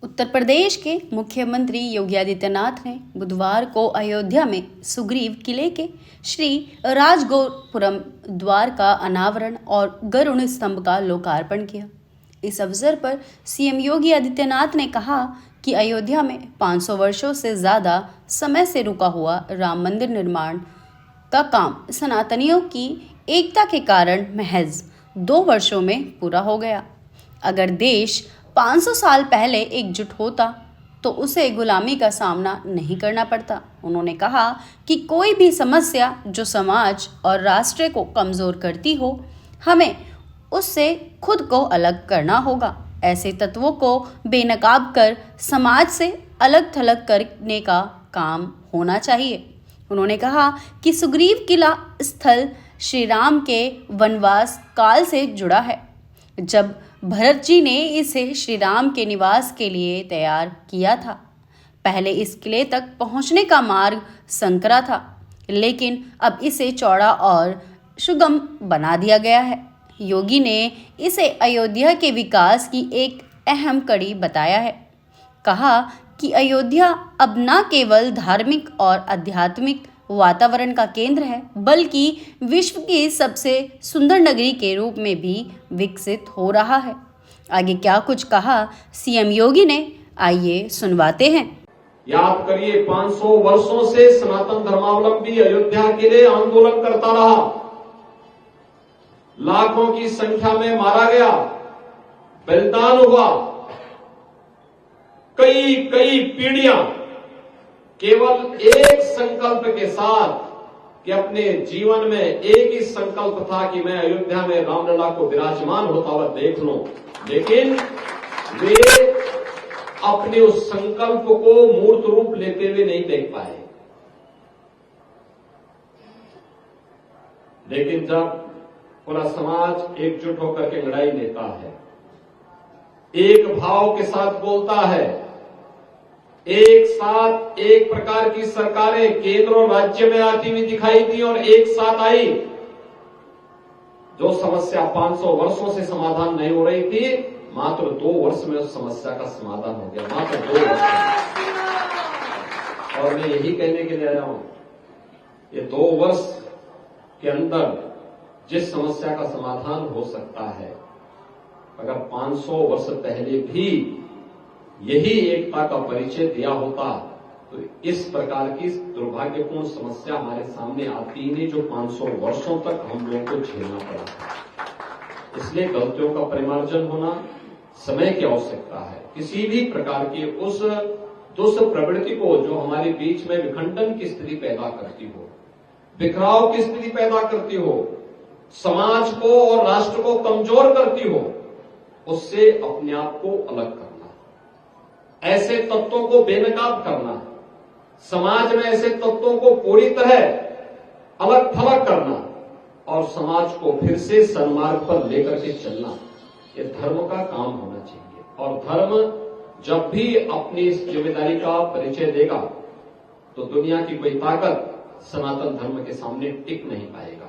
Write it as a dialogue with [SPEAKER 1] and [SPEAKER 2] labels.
[SPEAKER 1] उत्तर प्रदेश के मुख्यमंत्री योगी आदित्यनाथ ने बुधवार को अयोध्या में सुग्रीव किले के श्री राजगोपुरम द्वार का अनावरण और गरुड़ स्तंभ का लोकार्पण किया। इस अवसर पर सीएम योगी आदित्यनाथ ने कहा कि अयोध्या में 500 वर्षों से ज्यादा समय से रुका हुआ राम मंदिर निर्माण का काम सनातनियों की एकता के कारण महज 2 वर्षों में पूरा हो गया। अगर देश 500 साल पहले एकजुट होता तो उसे गुलामी का सामना नहीं करना पड़ता। उन्होंने कहा कि कोई भी समस्या जो समाज और राष्ट्र को कमजोर करती हो, हमें उससे खुद को अलग करना होगा। ऐसे तत्वों को बेनकाब कर समाज से अलग थलग करने का काम होना चाहिए। उन्होंने कहा कि सुग्रीव किला स्थल श्री राम के वनवास काल से जुड़ा है, जब भरत जी ने इसे श्री राम के निवास के लिए तैयार किया था। पहले इस किले तक पहुंचने का मार्ग संकरा था, लेकिन अब इसे चौड़ा और सुगम बना दिया गया है। योगी ने इसे अयोध्या के विकास की एक अहम कड़ी बताया है। कहा कि अयोध्या अब न केवल धार्मिक और आध्यात्मिक वातावरण का केंद्र है, बल्कि विश्व की सबसे सुंदर नगरी के रूप में भी विकसित हो रहा है। आगे क्या कुछ कहा सीएम योगी ने, आइए सुनवाते हैं।
[SPEAKER 2] याद करिए, 500 वर्षों से सनातन धर्मावलंबी अयोध्या के लिए आंदोलन करता रहा। लाखों की संख्या में मारा गया, बलिदान हुआ। कई पीढ़ियां केवल एक संकल्प के साथ कि अपने जीवन में एक ही संकल्प था कि मैं अयोध्या में रामलला को विराजमान होता हुआ देख लूं, लेकिन वे अपने उस संकल्प को मूर्त रूप लेते हुए नहीं देख पाए। लेकिन जब पूरा समाज एकजुट होकर के लड़ाई लेता है, एक भाव के साथ बोलता है, एक साथ एक प्रकार की सरकारें केंद्र और राज्य में आती हुई दिखाई दी और एक साथ आई। जो समस्या 500 वर्षों से समाधान नहीं हो रही थी, मात्र 2 वर्ष में उस समस्या का समाधान हो गया, मात्र 2 वर्ष में। और मैं यही कहने के लिए आया हूं, ये 2 वर्ष के अंदर जिस समस्या का समाधान हो सकता है, अगर 500 वर्ष पहले भी यही एकता का परिचय दिया होता तो इस प्रकार की दुर्भाग्यपूर्ण समस्या हमारे सामने आती ही नहीं, जो 500 वर्षों तक हम लोगों को झेलना पड़ा था। इसलिए गलतियों का परिमार्जन होना समय की आवश्यकता है। किसी भी प्रकार की उस दुष्ट प्रवृत्ति को जो हमारे बीच में विखंडन की स्थिति पैदा करती हो, बिखराव की स्थिति पैदा करती हो, समाज को और राष्ट्र को कमजोर करती हो, उससे अपने आप को अलग करना, ऐसे तत्वों को बेनकाब करना, समाज में ऐसे तत्वों को पूरी तरह अलग थलग करना और समाज को फिर से सन्मार्ग पर लेकर के चलना, ये धर्म का काम होना चाहिए। और धर्म जब भी अपनी इस जिम्मेदारी का परिचय देगा तो दुनिया की कोई ताकत सनातन धर्म के सामने टिक नहीं पाएगी।